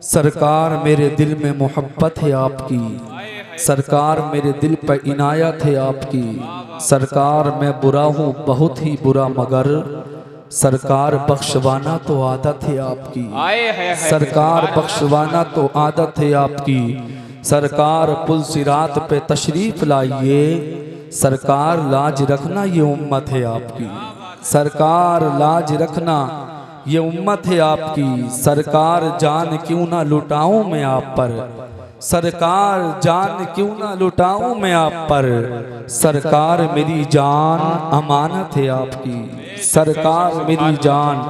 सरकार मेरे दिल में मोहब्बत है आपकी, सरकार मेरे दिल पर इनायत है आपकी। सरकार मैं बुरा हूँ बहुत ही बुरा, मगर सरकार बख्शवाना तो आदत है आपकी। सरकार बख्शवाना तो आदत है आपकी। सरकार पुल सिरात पे तशरीफ लाइए, सरकार लाज रखना ये उम्मत है आपकी। सरकार लाज रखना ये उम्मत है आपकी। सरकार जान क्यों ना लुटाऊं मैं आप पर, सरकार जान क्यों ना लुटाऊं मैं आप पर। सरकार मेरी जान अमानत है आपकी। सरकार मेरी जान,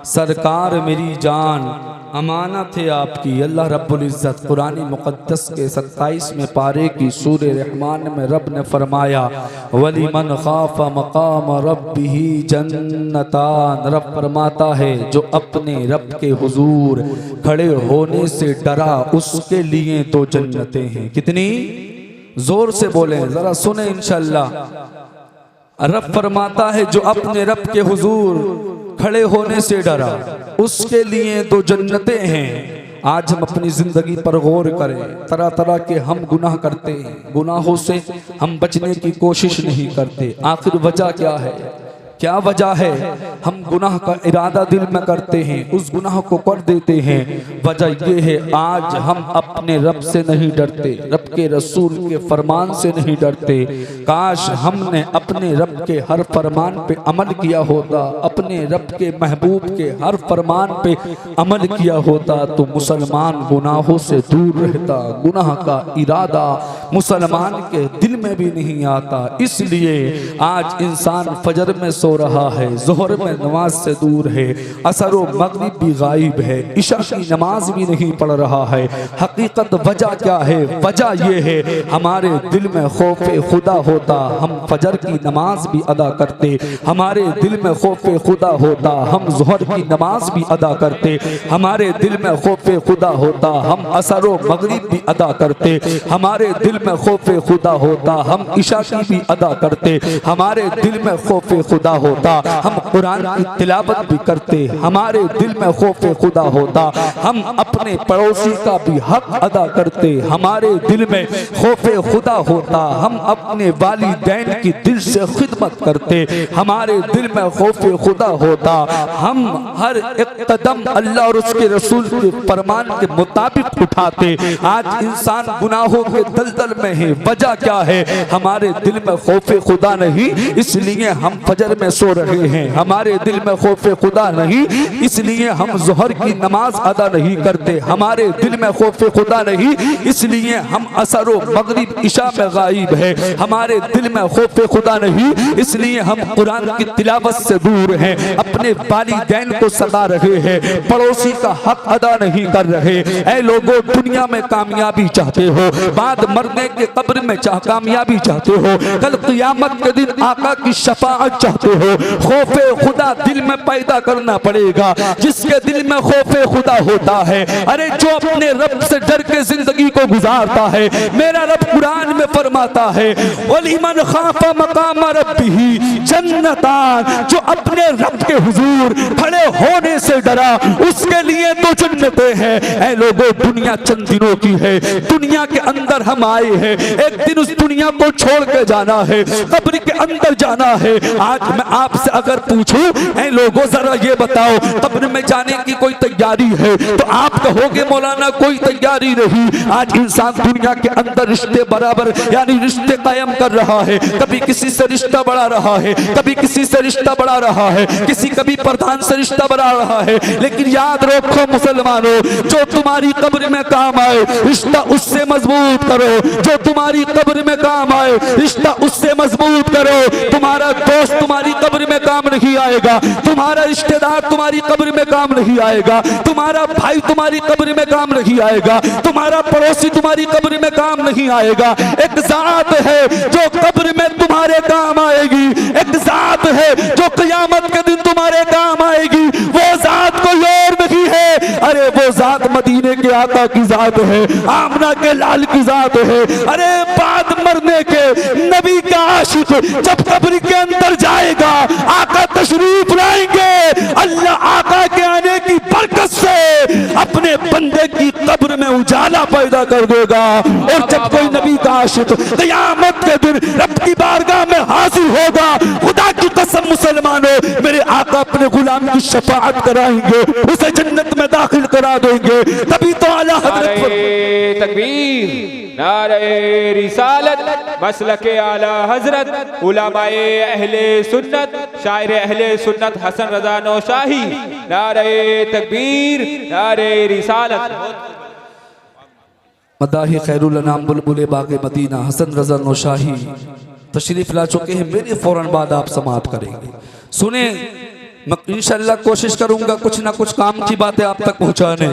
सरकार मेरी जान अमानत है आपकी। अल्लाह रब्बुल इज़्ज़त कुरान मुक़द्दस के 27वें पारे की सूरे रहमान में रब ने फरमाया, वलिमन खाफ़ मक़ाम रब्बिही जन्नतान। रब फरमाता है जो अपने रब के हुजूर खड़े होने से डरा उसके लिए तो जन्नतें हैं। कितनी जोर से बोले जरा सुने इंशाअल्लाह। रब फरमाता है जो अपने रब के हुजूर खड़े होने से डरा उसके लिए तो जन्नतें हैं। आज हम अपनी जिंदगी पर गौर करें। तरह तरह के हम गुनाह करते हैं, गुनाहों से हम बचने की कोशिश नहीं करते। आखिर वजह क्या है? क्या वजह है? हम गुनाह का इरादा दिल में करते हैं, उस गुनाह को कर देते हैं। वजह यह है आज हम अपने रब से नहीं डरते, रब के रसूल के फरमान से नहीं डरते। काश हमने अपने रब के हर फरमान पे अमल किया होता, अपने रब के महबूब के हर फरमान पे अमल किया होता तो मुसलमान गुनाहों से दूर रहता। गुनाह का इरादा मुसलमान के दिल में भी नहीं आता। इसलिए आज इंसान फजर में सो रहा है, जोहर में नमाज से दूर है, असर व मगरिब भी गायब है, इशा की नमाज भी नहीं पढ़ रहा है। हकीकत वजह क्या है? वजह यह है हमारे दिल में खौफे खुदा होता, हम फजर की नमाज भी अदा करते। हमारे दिल में खौफे खुदा होता, हम जोहर की नमाज भी अदा करते। हमारे दिल में खौफे खुदा होता, हम असर व मगरिब भी अदा करते। हमारे दिल में खौफे खुदा होता, हम इशा की भी अदा करते। हमारे दिल में खौफे खुदा होता, हम कुरान की तिलावत भी करते। हमारे दिल में खौफे खुदा होता, हम अपने पड़ोसी का भी हक अदा करते। हमारे दिल में खौफे खुदा होता, हम अपने वालिदैन की दिल से खिदमत करते। हमारे दिल में खौफे खुदा होता, हम हर एक कदम अल्लाह और उसके रसूल के फरमान के मुताबिक उठाते। आज इंसान गुनाहों के दलदल में है। वजह क्या है? हमारे दिल में खौफे खुदा नहीं, इसलिए हम फजर में सो रहे हैं। हमारे दिल में खौफे खुदा नहीं, इसलिए हम जोहर की नमाज अदा नहीं करते। हमारे दिल में खौफे खुदा नहीं, इसलिए हम असर व मगरिब इशा में गायब है। हमारे दिल में खौफे खुदा नहीं, इसलिए हम कुरान की तिलावत से दूर हैं। अपने वालिदैन को सता रहे हैं, पड़ोसी का हक अदा नहीं कर रहे। ऐ लोगों, दुनिया में कामयाबी चाहते हो, बाद मरने के कब्र में कामयाबी चाहते हो, कल क़यामत के दिन आका की शफाअत चाहते हो, खौफे खुदा दिल में पैदा करना पड़ेगा। जिसके दिल में खौफे खुदा होता है, अरे जो अपने रब से डर के जिंदगी को गुजारता है, मेरा रब कुरान में फरमाता है, वलिमन खाफ़ मक़ाम रब्बिही जन्नतान। जो अपने रब के हुजूर खड़े होने से डरा उसके लिए तो जन्नतें हैं। ऐ लोगों, दुनिया चंद दिनों की है, दुनिया के अंदर हम आए हैं, एक दिन उस दुनिया को छोड़ के जाना है, कब्र के अंदर जाना है। आज मैं आपसे अगर पूछूं, ऐ लोगों जरा ये बताओ, कब्र में जाने की कोई तैयारी है? तो आप कहोगे मौलाना कोई तैयारी नहीं। आज इंसान दुनिया के अंदर रिश्ते बराबर यानी रिश्ते कायम कर रहा है। कभी किसी से रिश्ता बढ़ा रहा है, कभी किसी से रिश्ता बढ़ा रहा है, किसी कभी प्रधान से रिश्ता बढ़ा रहा है। लेकिन याद रखो मुसलमानों, जो तुम्हारी कब्र में काम आए रिश्ता उससे मजबूत करो। जो तुम्हारी कब्र में काम आए रिश्ता उससे मजबूत करो। तुम्हारा दोस्त तुम्हारी कब्र में काम नहीं आएगा, तुम्हारा रिश्तेदार तुम्हारी कब्र में काम नहीं आएगा, तुम्हारा भाई तुम्हारी कब्र में काम नहीं आएगा, तुम्हारा पड़ोसी तुम्हारी कब्र में काम नहीं आएगा। एक जात है जो कब्र में तुम्हारे काम आएगी, एक जात है जो क़यामत के दिन तुम्हारे काम आएगी। वो जात कोई और नहीं है, अरे वो जात मदीने के आका की जात है, आमना के लाल की जात है। अरे बाद मरने के नबी का आशिक जब कब्र के अंदर जाएगा, आका तशरीफ लाएंगे। अल्लाह आका के आने की बरकत से अपने बंदे की अल्लाह पैदा कर देगा। और जब कोई नबी का आशिक क़यामत के दिन रब की बारगाह में हाजिर होगा, खुदा की कसम मुसलमानों, मेरे आका अपने गुलाम की शफाअत कराएंगे, उसे जन्नत में दाखिल करा देंगे। तभी तो आला हज़रत तकबीर, नारे रिसालत, मसलके आला हजरत, उलमाए अहले सुन्नत, शायर अहले सुन्नत हसन रजा नौशाही, नारे तकबीर, नारे रिसालत। मदाही खैरुल अनाम बुलबुल बाग़ मदीना हसन रजा नौशाही तशरीफ ला चुके हैं। मेरे फौरन बाद आप समाअत करेंगे। सुने, मैं इंशाअल्लाह कोशिश करूंगा कुछ ना कुछ काम की बातें आप तक पहुंचाने।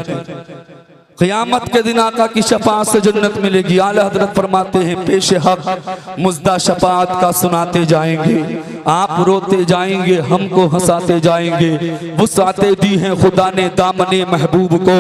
क़यामत के दिन आका की शफाअत से जन्नत मिलेगी। आला हज़रत फरमाते हैं, पेश हक मुज़दा शफाअत का सुनाते जाएंगे, आप रोते जाएंगे, हमको हंसाते जाएंगे। वुसअतें दी हैं खुदा ने दामने महबूब को,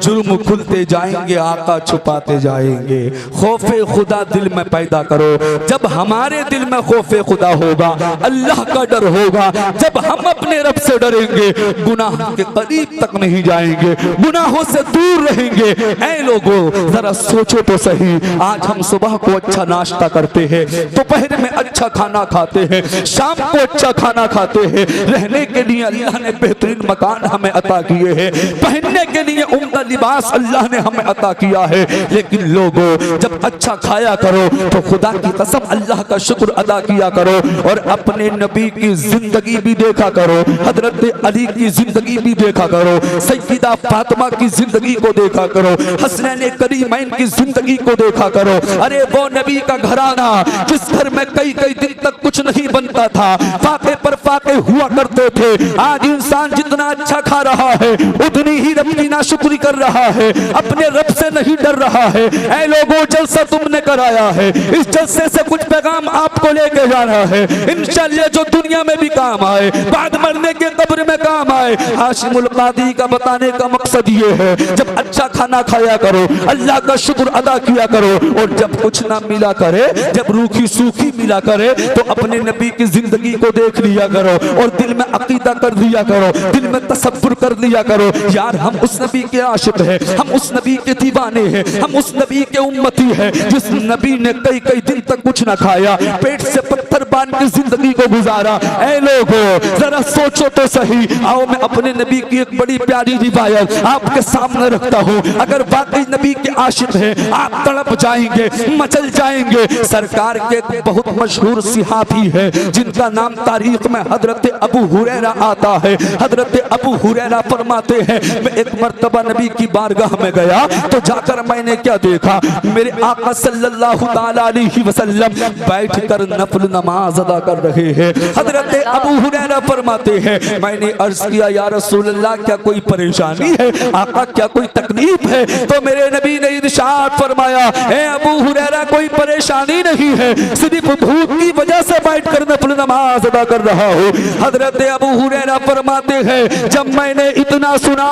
जुर्म खुलते जाएंगे, आका छुपाते जाएंगे। खौफे खुदा दिल में पैदा करो। जब हमारे दिल में खौफे खुदा होगा, अल्लाह का डर होगा, जब हम अपने रब से डरेंगे, गुनाह के करीब तक नहीं जाएंगे, गुनाहों से दूर रहेंगे। ऐ लोगों, जरा सोचो तो सही, आज हम सुबह को अच्छा नाश्ता करते हैं, दोपहर में अच्छा खाना खाते हैं, शाम को अच्छा खाना खाते हैं, रहने के लिए अल्लाह ने बेहतरीन मकान हमें अता किए हैं, पहनने के लिए उम्दा लिबास अल्लाह ने हमें अता किया है। लेकिन लोगों, जब अच्छा खाया करो तो खुदा की कसम अल्लाह का शुक्र अदा किया करो, और अपने नबी की जिंदगी भी देखा करो, हजरत अली की जिंदगी भी देखा करो, सैयदा फातिमा की जिंदगी को देखा करो, हसनैन करीमैन की जिंदगी को देखा करो। अरे वो नबी का घराना जिस घर में कई कई दिन तक कुछ नहीं बनता था, फाके पर फाके हुआ करते थे, आज इंसान जितना अच्छा खा रहा है उतनी ही रब की नाशुक्री कर रहा है, अपने रब से नहीं डर रहा है। ऐ लोगों, जलसा तुमने कराया है, इस जलसे से कुछ पैगाम आपको लेके जाना है, इंशाअल्लाह जो दुनिया में भी काम आए, बाद मरने के कब्र में काम आए। हाशिमुल कादी का बताने का मकसद ये है, जब अच्छा खाना खाया करो, अल्लाह का शुक्र अदा किया करो, और जब कुछ ना मिला करे, जब रूखी सूखी मिला करे, तो अपने नबी की जिंदगी को देख लिया करो, और दिल में अकीदा कर लिया करो, दिल में तसव्वुर कर लिया करो, यार हम उस नबी के आशिक हैं, हम उस नबी के दीवाने हैं, हम उस नबी के उम्मती हैं, जिस नबी ने कई कई दिन तक कुछ ना खाया, पेट से पत्थर बांध के जिंदगी को गुजारा। ऐ लोगों, जरा सोचो तो सही। आओ, मैं अपने नबी की एक बड़ी प्यारी रिवायत आपके सामने रखता हूँ। अगर वाकई नबी के आशिक हैं, आप तड़प जाएंगे, मचल जाएंगे। सरकार के एक बहुत मशहूर सिहाबी है, जिनका नाम तारीख में हजरत अबू हुरैरा आता है। हजरत अबू हुरैरा फरमाते हैं, मैं एक मर्तबा नबी की बारगाह में गया, तो जाकर मैंने क्या देखा, मेरे आका सल्लल्लाहु अलैहि वसल्लम बैठकर नफल नमाज अदा कर रहे हैं। हजरत अबू हुरैरा फरमाते हैं, मैंने अर्ज किया, या रसूल अल्लाह, क्या कोई परेशानी है? आका, क्या कोई तकलीफ है? तो मेरे नबी ने इरशाद फरमाया, ए अबू हुरैरा, कोई परेशानी नहीं है, सिर्फ भूख की वजह से बैठकर नफल नमाज अदा कर रहा हूँ। हजरत अबू हुरैरा फरमाते हैं, जब मैंने इतना सुना,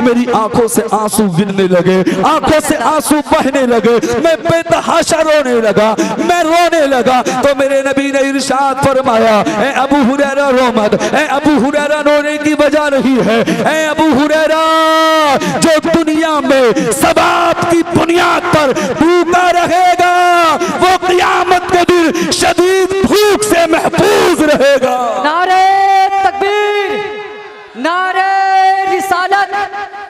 मेरी आंखों से आंसू गिरने लगे, आंखों से आंसू बहने लगे, मैं बेतहाशा रोने लगा, मैं रोने लगा। तो मेरे नबी ने इरशाद फरमाया, ए अबू हुरैरा रो मत, ए अबू हुरैरा रोने की वजह नहीं है, ए अबू हुरैरा, जो दुनिया में सवाब की बुनियाद पर भूखा रहेगा, वो क़यामत के दिन शदीद भूख से महफूज रहेगा। नारे तकबीर, नारे रिसालत,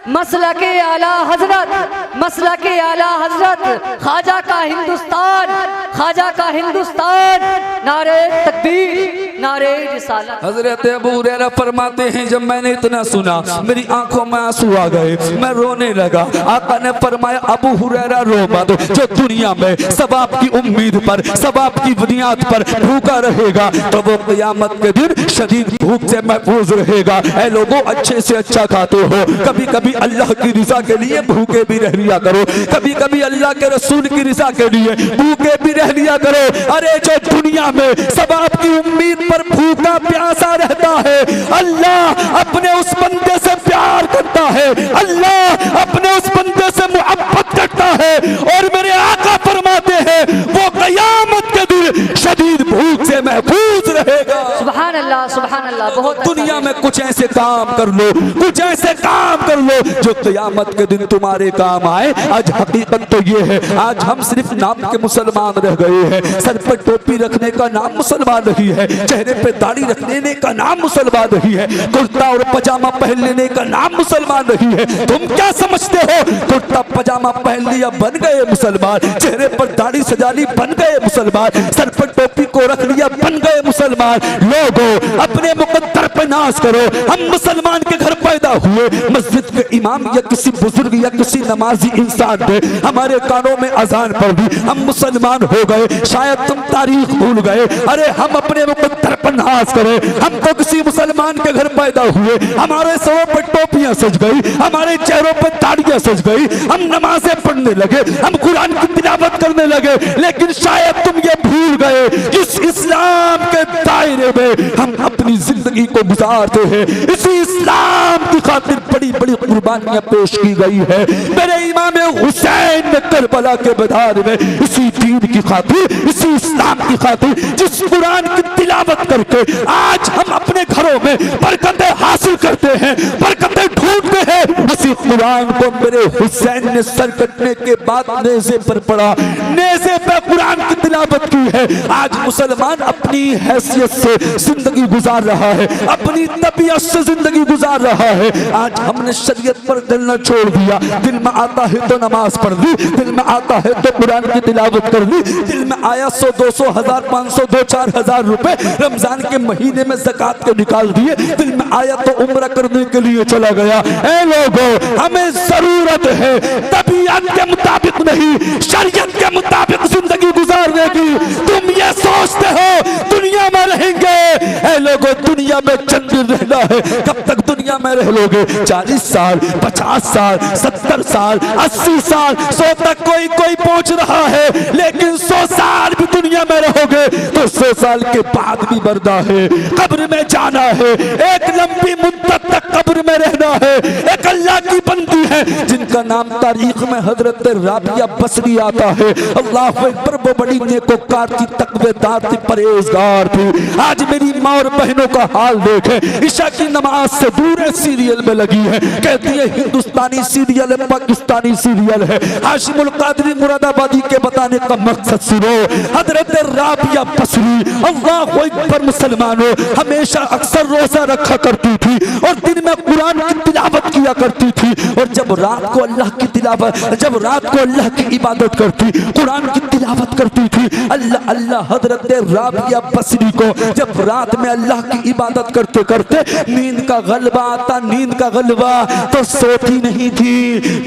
मसलके आला हजरत, मसलके आला हजरत, ख्वाजा का हिंदुस्तान, ख्वाजा का हिंदुस्तान। नारे तकबीर, नारे रिसालत। हजरत अबू हुरैरा फरमाते हैं, जब मैंने इतना सुना, मेरी आंखों में आंसू आ गए, मैं रोने लगा। आका ने फरमाया, अबू हुरैरा रो मत, जो दुनिया में सवाब की उम्मीद पर, सवाब की बुनियाद पर भूखा रहेगा, तो वो क़यामत के दिन शदीद भूख से महफूज रहेगा। ऐ लोगों, अच्छे से अच्छा खाते हो, कभी कभी अल्लाह की रिज़ा के लिए भूखे भी रह लिया करो, कभी कभी अल्लाह के रसूल की रिज़ा के लिए भूखे भी रह लिया करो। अरे जो दुनिया में सवाब की उम्मीद पर भूखा प्यासा रहता है, अल्लाह अपने उस बंदे से प्यार करता है, अल्लाह अपने उस बंदे से मोहब्बत करता है, और मेरे आका फरमाते हैं, वो क़यामत के दिन शदीद भूख से महफूज रहेगा। सुभान अल्लाह, सुभान अल्लाह। माशाल्लाह, बहुत अच्छा। दुनिया में कुछ ऐसे काम कर लो, कुछ ऐसे काम कर लो जो क़यामत के दिन तुम्हारे काम आए। आज हकीकत तो ये है, आज हम सिर्फ नाम के मुसलमान रह गए हैं। सर पर टोपी रखने का नाम मुसलमान नहीं है, चेहरे पे दाढ़ी रख लेने का नाम मुसलमान नहीं है, कुर्ता और पजामा पहन लेने का नाम मुसलमान नहीं है। तुम क्या समझते हो? कुर्ता पजामा पहन लिया बन गए मुसलमान, चेहरे पर दाढ़ी सजा ली बन गए मुसलमान, सर पर टोपी को रख लिया बन गए मुसलमान। लोगों, अपने मुकद्दर पे नाज करो। हम मुसलमान के घर पैदा हुए, मस्जिद के इमाम या किसी बुजुर्ग या किसी नमाजी इंसान थे, हमारे कानों में अजान पड़ दी, हम मुसलमान हो गए। शायद तुम तारीख भूल गए। अरे हम अपने मुकद्दर पर नाज करें। हम तो किसी मुसलमान के घर पैदा हुए, हमारे सरों पर टोपियां सज गई, हमारे चेहरों पर दाढ़ियां सज गई, हम नमाजें पढ़ने लगे, हम कुरान की तिलावत करने लगे। लेकिन शायद तुम ये भूल गए, इस इस्लाम के दायरे में हम अपनी जिंदगी को गुजारते हैं। इसी इस्लाम की खातिर बड़ी बड़ी कुर्बानियां पेश की गई है। मेरे इमाम हुसैन ने करबला के मैदान में इसी दीन की खातिर, इसी इस्लाम की खातिर, जिस कुरान की तिलावत करके आज हम अपने घरों में बरकतें हासिल करते हैं, बरकतें ढूंढते हैं, उसी कुरान को मेरे हुसैन ने सर कटने के बाद नेज़े पर पढ़ा, नेज़े पर कुरान की तिलावत की है। आज मुसलमान अपनी हैसियत से जिंदगी गुजार रहा है, अपनी तबीयत से जिंदगी गुजार रहा है। आज हमने शरीयत पर चलना छोड़ दिया। दिल में आता है तो नमाज पढ़ ली, दिल में आता है तो कुरान की तिलावत कर ली, दिल में आया 100, 200, 1000, 500, 2-4 रुपए रमजान के महीने में ज़कात के निकाल दिए, दिल में आया तो उम्रा करने के लिए चला गया। ऐ लोगों, हमें जरूरत है तबीयत के मुताबिक नहीं, शरीयत के मुताबिक जिंदगी गुजारने की। तुम ये सोचते हो दुनिया में रहेंगे। ऐ लोगों, दुनिया में चंद दिन रहना है। कब तक दुनिया में रह लोगे? 40 साल, 50 साल, 70 साल, 80 साल, 100 तक कोई कोई पहुंच रहा है। लेकिन 100 साल भी दुनिया में रहोगे तो 100 साल के बाद भी मरना है, कब्र में जाना है, एक लंबी मुद्दत तक कब्र में रहना है। एक अल्लाह की बंदी है जिनका नाम तारीख में हजरत राबिया बसरी आता है। अल्लाह अकबर, वो बड़ी नेकोकार थी, तकवेदार थी, परहेजगार थी। आज मेरी माँ और बहनों का हाल देखे, ईशा की नमाज से दूर है, सीरियल में लगी है, कहती है हिंदुस्तानी सीरियल है, पाकिस्तानी सीरियल है। हाशिमुल कादरी मुरादाबादी के बताने का मकसद सुनो। हजरत राबिया बसरी, अल्लाह अकबर, मुसलमानों, हमेशा अक्सर रोजा रखा करती थी और दिन में कुरान की तिलावत किया करती थी। और जब रात को अल्लाह की तिलावत, जब रात को अल्लाह की इबादत करती, कुरान की तिलावत करती थी, अल्लाह अल्लाह, हजरत राबिया बसरी को जब रात में अल्लाह की इबादत करते करते नींद का गलबा आता, नींद का गलबा, तो सोती नहीं थी,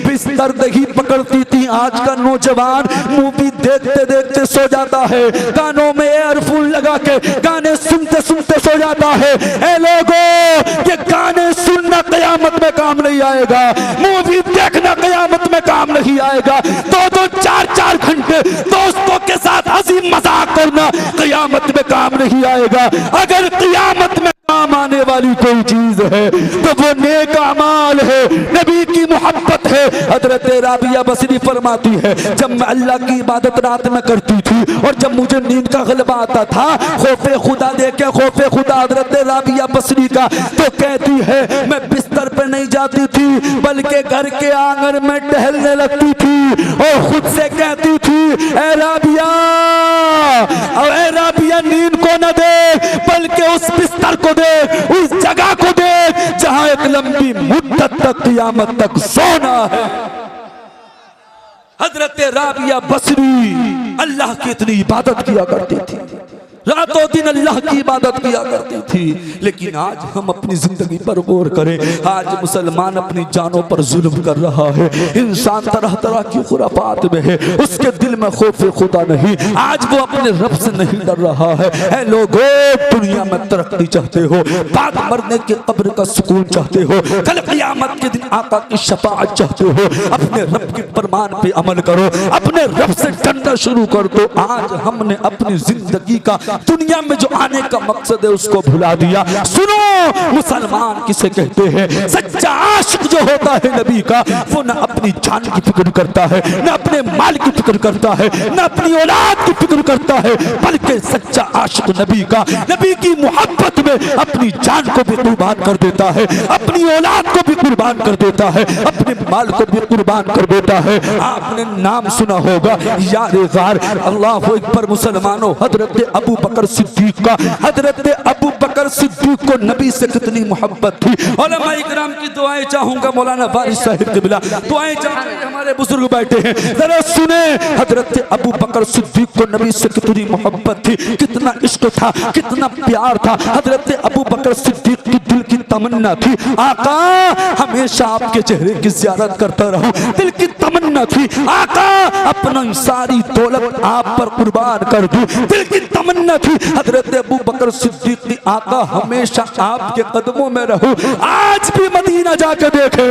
बिस्तर दही पकड़ती थी। आज का नौजवान मूवी देखते देखते सो जाता है, कानों में एयरफोन लगा के गाने सुनते सुनते सो जाता है। ए लोगों, ये गाने सुनना कयामत में काम नहीं आएगा, मूवी देखना कयामत में काम नहीं आएगा। 2-2, 4-4 घंटे दोस्तों के साथ हंसी मजाक करना कयामत में काम नहीं आएगा। अगर कयामत में काम आने वाली कोई चीज है तो वो नेक अमाल है, नबी की मोहब्बत है। हजरत राबिया बसरी फरमाती है, जब मैं अल्लाह की इबादत रात में करती थी और जब मुझे नींद का गलबा आता था, खौफे खुदा देखे, खौफे खुदा हजरत राबिया बसरी का, तो कहती है मैं बिस्तर पे नहीं जाती थी बल्कि घर के आंगन में टहलने लगती थी और खुद से कहती थी, ए राबिया, ए राबिया, नींद को न देख बल्कि उस बिस्तर को देख, उस जगह को देख जहां एक लंबी मुद्दत तक, क़यामत तक सोना है। हजरत राबिया बसरी अल्लाह की इतनी इबादत किया करती थी, रातों दिन अल्लाह की इबादत किया करती थी। लेकिन आज हम अपनी जिंदगी पर गौर करें, आज मुसलमान अपनी जानों पर जुल्म कर रहा है, इंसान तरह तरह की खुराफात में है, उसके दिल में खौफ खुदा नहीं, आज वो अपने रब से नहीं डर रहा है। ऐ लोगों, दुनिया में तरक्की चाहते हो, बाद मरने के कब्र का सुकून चाहते हो, कल क़यामत के दिन आका की शफाअत चाहते हो, अपने रब के फरमान पे अमल करो, अपने रब से डरना शुरू कर दो। आज हमने अपनी जिंदगी का दुनिया में जो आने का मकसद है उसको भुला दिया। सुनो, मुसलमान किसे कहते हैं? सच्चा आशिक जो होता है नबी का, वो न अपनी जान की फिक्र करता है, न अपने माल की फिक्र करता है, न अपनी औलाद की फिक्र करता है, बल्कि सच्चा आशिक नबी का नबी की मोहब्बत में अपनी जान को भी कुर्बान कर देता है, अपनी औलाद को भी कुर्बान कर देता है, अपने माल को भी कुर्बान कर देता है। आपने नाम सुना होगा यार गार, अल्लाह अकबर। मुसलमानों, हजरत अबू बकर सिद्दीक का, हजरत अबू बकर सिद्दीक को नबी से कितनी मोहब्बत थी। उलमा इकराम की दुआएं चाहूंगा, मौलाना वारिस साहिब क़िबला दुआएं चाहेंगे, हमारे बुजुर्ग बैठे हैं, जरा सुने। हजरत अबू बकर सिद्दीक को नबी से कितनी मोहब्बत थी, कितना इश्क था, कितना प्यार था। हजरत अबू बकर सिद्दीक की दिल की तमन्ना थी, आका हमेशा आपके चेहरे की ज़ियारत करता रहूं। दिल की तमन्ना थी, आका अपनी सारी दौलत आप पर कुर्बान कर दूं। दिल की तमन्ना थी हजरत अबू बकर सिद्दीक की, आका हमेशा आपके कदमों में रहूं। आज भी मदीना जाकर देखे,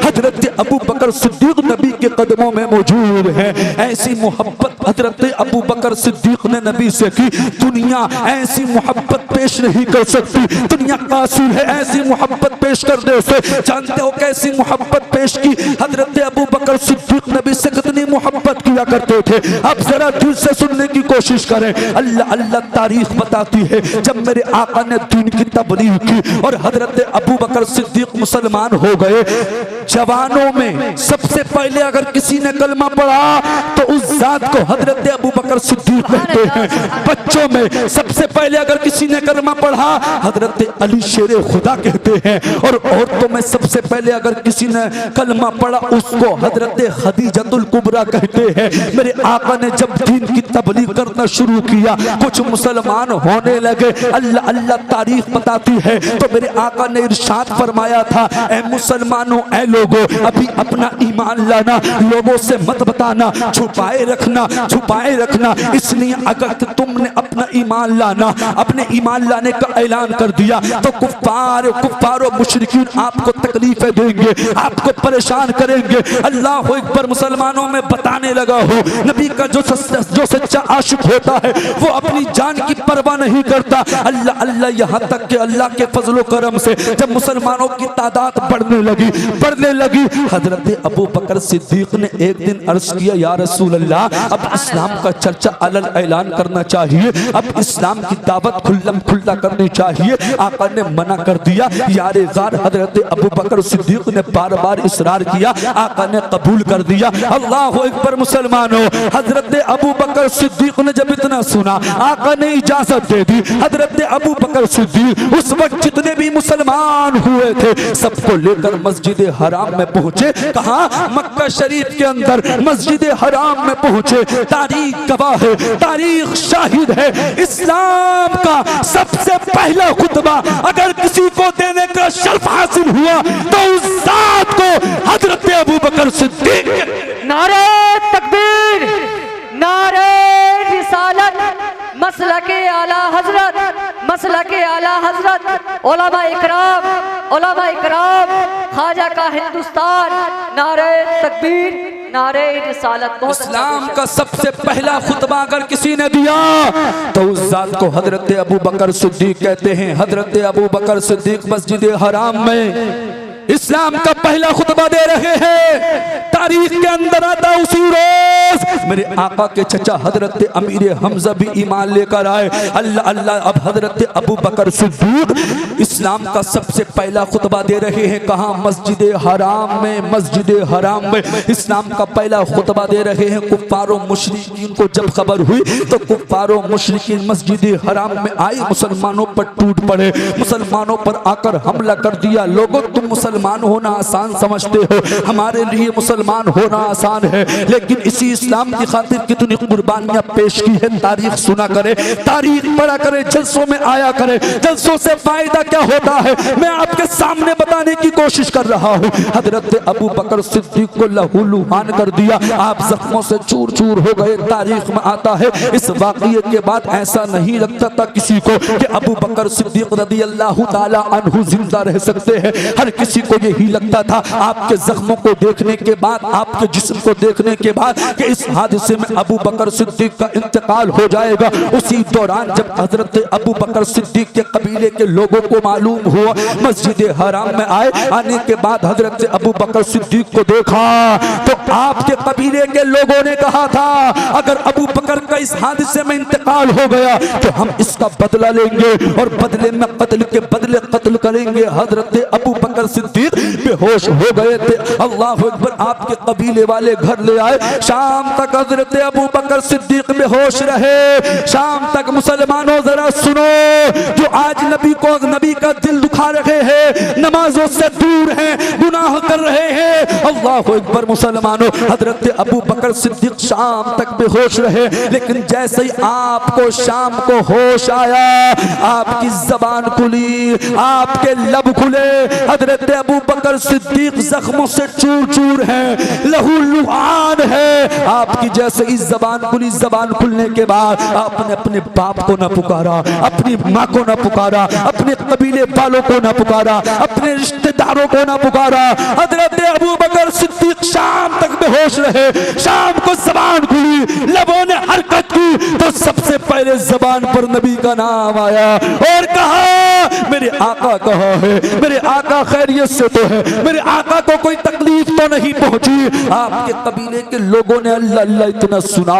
हजरत अबू बकर सिद्दीक नबी के कदमों में मौजूद है। ऐसी मोहब्बत हजरत अबू बकर सिद्दीक ने नबी से की, दुनिया ऐसी मोहब्बत पेश नहीं कर सकती। दुनिया कासिर है ऐसी मोहब्बत पेश कर दे उसे। जानते हो कैसी मोहब्बत पेश की? हजरत अबू बकर सिद्दीक नबी से कितनी मोहब्बत किया करते थे। अब जरा दिल से सुनने की कोशिश करें। अल्लाह अल्लाह तारीख बताती है, जब मेरे आका ने दीन की तबलीग की और हजरत अबू बकर सिद्दीक मुसलमान हो गए, जवानों में सबसे पहले अगर किसी ने कलमा पढ़ा तो उस जात को हजरत अबू बकर सिद्दीक कहते हैं। बच्चों में सबसे पहले अगर किसी ने कलमा पढ़ा, हजरत अली शेरे खुदा कहते हैं। और औरतों में सबसे पहले अगर किसी ने कलमा पढ़ा, उसको हजरत खदीजतुल कुबरा कहते हैं। मेरे आका ने जब दीन की तबलीग करना शुरू किया, कुछ मुसलमान होने लगे। अल्लाह अल्लाह तारीख बताती है, तो मेरे आका ने इरशाद फरमाया था, ऐ मुसलमानों, ऐ लोगों, अभी अपना ईमान लाना, लोगों से मत बताना, छुपाए रखना, छुपाए रखना। इसलिए अगर तुमने अपना ईमान लाना, अपने ईमान लाने का ऐलान कर दिया, तो कुफ्फार और मुशरिकीन आपको तकलीफें देंगे, आपको परेशान करेंगे। अल्लाह अकबर। मुसलमानों में बताने लगा हो, नबी का जो सच्चा आशिक होता है वो अपनी जान की परवाह नहीं करता। अल्लाह अल्लाह, यहाँ तक कि अल्लाह के फजलो करम से जब मुसलमानों की तादाद बढ़ने लगी, हजरत अबू बकर सिद्दीक ने एक दिन अर्ज किया, या रसूल अल्लाह, अब इस्लाम का चर्चा अलल ऐलान करना चाहिए, अब इस्लाम की दावत खुल्लम खुल्ला करनी चाहिए। आका ने मना कर दिया। यारे ज़ार हजरत अबू बकर सिद्दीक ने बार बार इसरार किया, आका ने कबूल कर दिया। अल्लाह अकबर। मुसलमानों, हजरत अबू बकर सिद्दीक ने जब इतना सुना, आका ने इजाजत दे दी। हजरत अबू बकर सिद्दीक उस वक्त जितने भी मुसलमान हुए थे, सबको लेकर मस्जिद हराम में पहुंचे। कहा? मक्का शरीफ के अंदर मस्जिद हराम में पहुंचे। तारीख गवाह है, तारीख शाहिद है, इस्लाम का सबसे पहला खुतबा अगर किसी को देने का शर्फ हासिल हुआ तो उस जात को हजरत अबू बकर सिद्दीक। नारे तकबीर, नारे रिसालत, मसलके आला हजरत, मसलके आला हजरत, उलमा इकराम, ख्वाजा का हिंदुस्तान। नारे तकबीर, नारे रिसालत। इस्लाम का सबसे पहला खुतबा अगर किसी ने दिया तो उस जात को हजरत अबू बकर सिद्दीक कहते हैं। हजरत अबू बकर सिद्दीक मस्जिद हराम में इस्लाम का पहला खुतबा दे रहे हैं। तारीख के अंदर आता उसी रोज मेरे आका के चचा हजरत अमीर हमजा भी ईमान लेकर आए। अल्लाह अल्लाह। अब हजरत अबू बकर सिद्दीक इस्लाम का सबसे पहला खुतबा दे रहे हैं। कहाँ? मस्जिद हराम में। मस्जिद हराम में इस्लाम का पहला खुतबा दे रहे हैं। कुफ्फारों मुशरिकीन को जब खबर हुई तो कुफ्फारों मुशरिकीन मस्जिद हराम में आई, मुसलमानों पर टूट पड़े, मुसलमानों पर आकर हमला कर दिया। लोगों, तुम मुसलमान होना आसान समझते हो, हमारे लिए मुसलमान होना आसान है, लेकिन इसी इस्लाम की खातिर कितनी कुर्बानियां पेश की है। तारीख सुना करे, तारीख पढ़ा करे, जलसों में आया करे। जलसों से फायदा क्या होता है मैं आपके सामने बताने की कोशिश कर रहा हूँ। हजरत अबू बकर सिद्दीक को लहूलुहान कर दिया, आप जख्मों से चूर चूर हो गए। तारीख में आता है इस वाक़ये के बाद ऐसा नहीं लगता था किसी को कि अबू बकर सिद्दीक रज़ियल्लाहु ताला अन्हु जिंदा रह सकते हैं। हर किसी को यही लगता था आपके जख्मों को देखने के बाद, आपके जिस्म को देखने के बाद कि इस हादसे में अबू बकर सिद्दीक का इंतकाल हो जाएगा। उसी दौरान जब हजरत अबू बकर सिद्दीक के कबीले के लोगों को मालूम हुआ, मस्जिद हराम में आए। आने के बाद हजरत अबू बकर सिद्दीक को देखा तो आपके कबीले के लोगों ने कहा था अगर अबू बकर का इस हादसे में इंतकाल हो गया तो हम इसका बदला लेंगे और बदले में कत्ल के बदले कत्ल करेंगे। हजरत अबू बकर सिद्दीक बेहोश हो गए थे। अल्लाह अकबर। आपके कबीले वाले घर ले आए। शाम तक हजरत अबू बकर सिद्दीक बेहोश रहे। शाम तक मुसलमानों जरा सुनो, जो आज नबी का दिल दुखा रहे हैं, नमाजों से दूर हैं, गुनाह कर रहे हैं, अल्लाह अकबर। मुसलमानों, हजरत अबू बकर सिद्दीक शाम तक बेहोश रहे, लेकिन जैसे ही आपको शाम को होश आया, आपकी जबान खुली, आपके लब खुले। हजरत अबू बकर सिद्दीक जख्मों से चूर चूर हैं, लहू लुहान है। आपकी जैसे ही जबान खुली, जबान खुलने के बाद आपने अपने बाप को न पुकारा, अपनी माँ को न पुकारा, अपने कबीले वालों को न पुकारा, अपने रिश्तेदारों को न पुकारा। हजरत अबू बकर सिद्दीक शाम तक बेहोश रहे। शाम को जबान खुली, लबों ने हरकत की तो सबसे पहले जबान पर नबी का नाम आया और कहा मेरे आका कहाँ है, मेरे आका खैरियत से तो है, मेरे आका को कोई तकलीफ तो नहीं पहुंची। आपके कबीले के लोगों ने अल्लाह अल्लाह इतना सुना,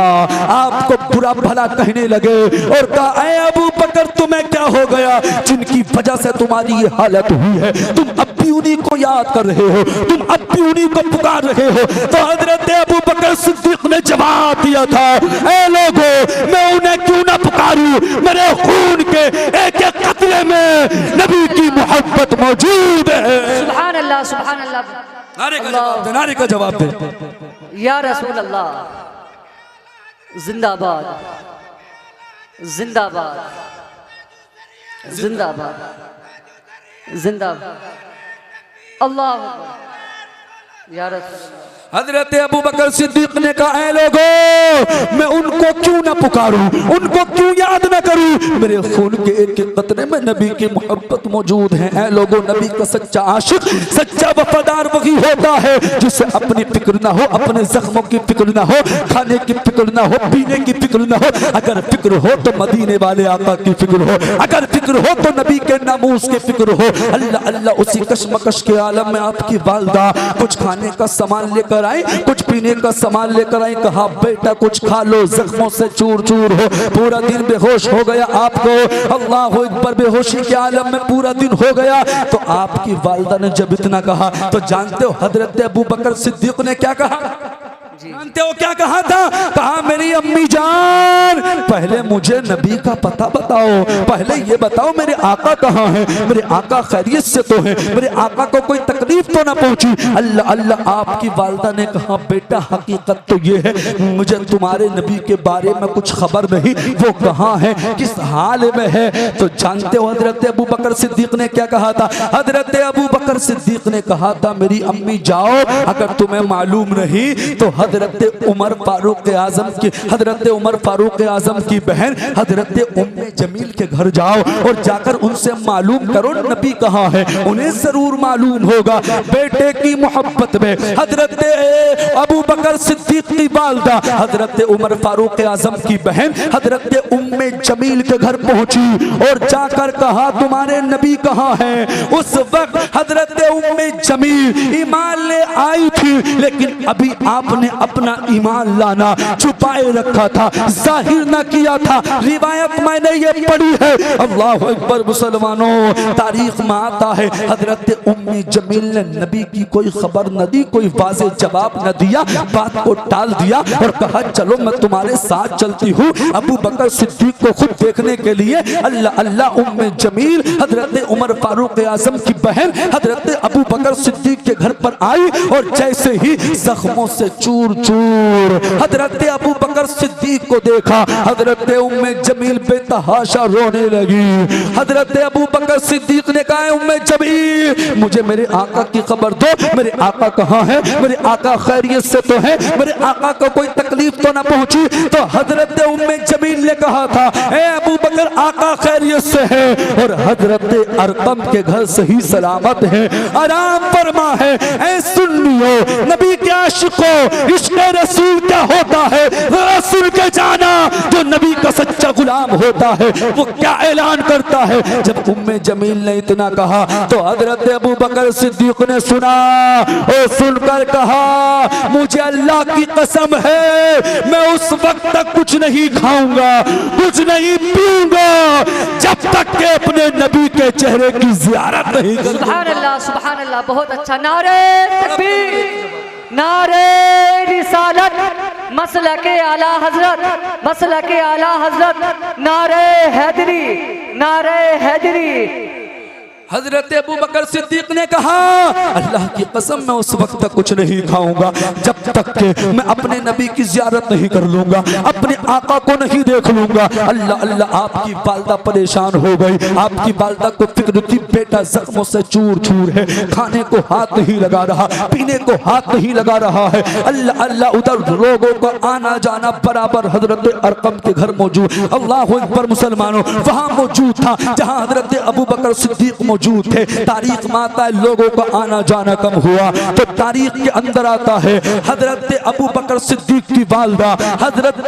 आपको बुरा भला कहने लगे और कहा ऐ अबू बकर तुम्हें क्या हो गया, जिनकी वजह से तुम्हारी ये हालत हुई है, तुम अब भी उन्हीं को याद कर रहे हो, तुम अब भी उन्हीं को पुकार रहे हो। तो हजरत अबू बकर सिद्दीक ने जवाब दिया था, ऐ लोगों, मैं उन्हें क्यों ना पुकारूं, मेरे खून के एक एक कतरे में नबी की मोहब्बत मौजूद है। सुभान अल्लाह, सुभान अल्लाह। नारे का जवाब दे, नारे का जवाब दे। या रसूल अल्लाह, जिंदाबाद, जिंदाबाद, जिंदाबाद, जिंदाबाद। अल्लाह अकबर। या रसूल अल्लाह। हजरत अबू बकर सिद्दीक ने कहा ऐ लोगों, मैं उनको क्यों ना पुकारूं, उनको क्यों याद ना करूं, मेरे खून के एक एक कतरे में नबी की मोहब्बत मौजूद है। ऐ लोगों, नबी का सच्चा आशिक, सच्चा वफादार वही होता है जिसे अपनी फिक्र ना हो, अपने जख्मों की फिक्र ना हो, खाने की फिक्र ना हो, पीने की फिक्र ना हो। अगर फिक्र हो तो मदीने वाले आका की फिक्र हो, अगर फिक्र हो तो नबी के नामूस की फिक्र हो। अल्लाह अल्लाह। उसी कशमकश के आलम में आपकी वालदा कुछ खाने का सामान लेकर आई, कुछ पीने का सामान लेकर आई। कहा बेटा कुछ खा लो, जख्मों से चूर चूर हो, पूरा दिन बेहोश हो गया आपको। अल्लाह अकबर। बेहोशी के आलम में पूरा दिन हो गया। तो आपकी वालिदा ने जब इतना कहा तो जानते हो हजरत अबू बकर सिद्दीक ने क्या कहा? जानते हो क्या कहा था? कहा मेरी अम्मी जान, पहले मुझे नबी का पता बताओ, पहले ये बताओ मेरे आका कहाँ हैं, मेरे आका खैरियत से तो हैं, मेरे आका को कोई तकलीफ तो ना पहुंची। अल्लाह अल्लाह। आपकी वालिदा ने कहा बेटा हकीकत तो ये है, मुझे तुम्हारे नबी के बारे में कुछ खबर नहीं, वो कहाँ है, किस हाल में है। तो जानते हो हजरत अबू बकर सिद्दीक ने क्या कहा था? हजरत अबू बकर सिद्दीक ने कहा था मेरी अम्मी जाओ, अगर तुम्हें मालूम नहीं तो हजरत उमर फारूक आजम की, हजरत उमर फारूक आजम की बहन हजरत उम्मे जमील के घर जाओ और जाकर उनसे मालूम करो नबी कहाँ है, उन्हें जरूर मालूम होगा। बेटे की मोहब्बत में हजरत अबू बकर सिद्दीक की वालिदा हजरत उमर फारूक आजम की बहन हजरत उम्मे जमील के घर पहुंची और जाकर कहा तुम्हारे नबी कहाँ है। उस वक्त हजरत उम्मे जमील ईमान ले आई थी, लेकिन अभी आपने अपना ईमान लाना छुपाए रखा था, जाहिर ना किया था। रिवायत मैंने ये पढ़ी है। अल्लाह अकबर। मुसलमानों, तारीख में आता है हजरत उम्मे जमील ने नबी की कोई खबर न दी, कोई वाज़े जवाब न दिया, बात को टाल दिया और कहा चलो मैं तुम्हारे साथ चलती हूँ अबू बकर सिद्दीक को खुद देखने के लिए। अल्लाह अल्लाह। उम्मे जमील हजरत उमर फारूक आजम की बहन हजरत अबू बकर सिद्दीक के घर पर आई और जैसे ही जख्मों से चूर चूर हजरत अबू बकर सिद्दीक को देखा, हजरत उम्मे जमील बेतहाशा रोने लगी। हजरत अबू बकर सिद्दीक ने कहा उम्मे जमील मुझे मेरे आका की खबर दो, मेरे आका कहाँ है, मेरे आका खैरियत से तो है, मेरे आका को कोई तकलीफ तो ना पहुंची। तो हजरत उम्मे जमील ने कहा था ए अबू बकर आका खैरियत से है और हजरत अरकम के घर सही सलामत है, आराम फरमा है। ऐ सुन्नियों, नबी के आशिकों, इश्क़ रसूल क्या होता गुलाम होता है वो क्या ऐलान करता है। जब उम्मे जमील ने इतना कहा तो हजरत अबू बकर सिद्दीक ने सुना और सुनकर कहा मुझे अल्लाह की कसम है मैं उस वक्त तक कुछ नहीं खाऊंगा कुछ नहीं पीऊंगा जब तक के अपने नबी के चेहरे की ज़ियारत नहीं करूंगा। सुभान अल्लाह, बहुत अच्छा। नारे तकबीर, नारे रिसालत, मसलके आला हजरत, मसलके आला हजरत, नारे हैदरी, नारे हैदरी। हजरत अबू बकर सिद्दीक ने कहा अल्लाह की कसम मैं उस वक्त तक कुछ नहीं खाऊंगा जब तक के मैं अपने नबी की ज़ियारत नहीं कर लूंगा, अपने आका को नहीं देख लूंगा। अल्लाह अल्लाह, आपकी वालदा परेशान हो गई, आपकी वालदा को फिक्र थी बेटा जख्मों से चूर चूर है, खाने को हाथ नहीं लगा रहा, पीने को हाथ नहीं लगा रहा है। अल्लाह अल्लाह, उधर लोगों का आना जाना बराबर हजरत अरकम के घर मौजूद, अल्लाह अकबर मुसलमानों, वहां मौजूद था जहां हजरत अबू बकर सिद्दीक मौजूद थे। तारीख में आता है लोगों का आना जाना कम हुआ तो तारीख के अंदर आता है हजरत अबू बकर सिद्दीक की वालदा हजरत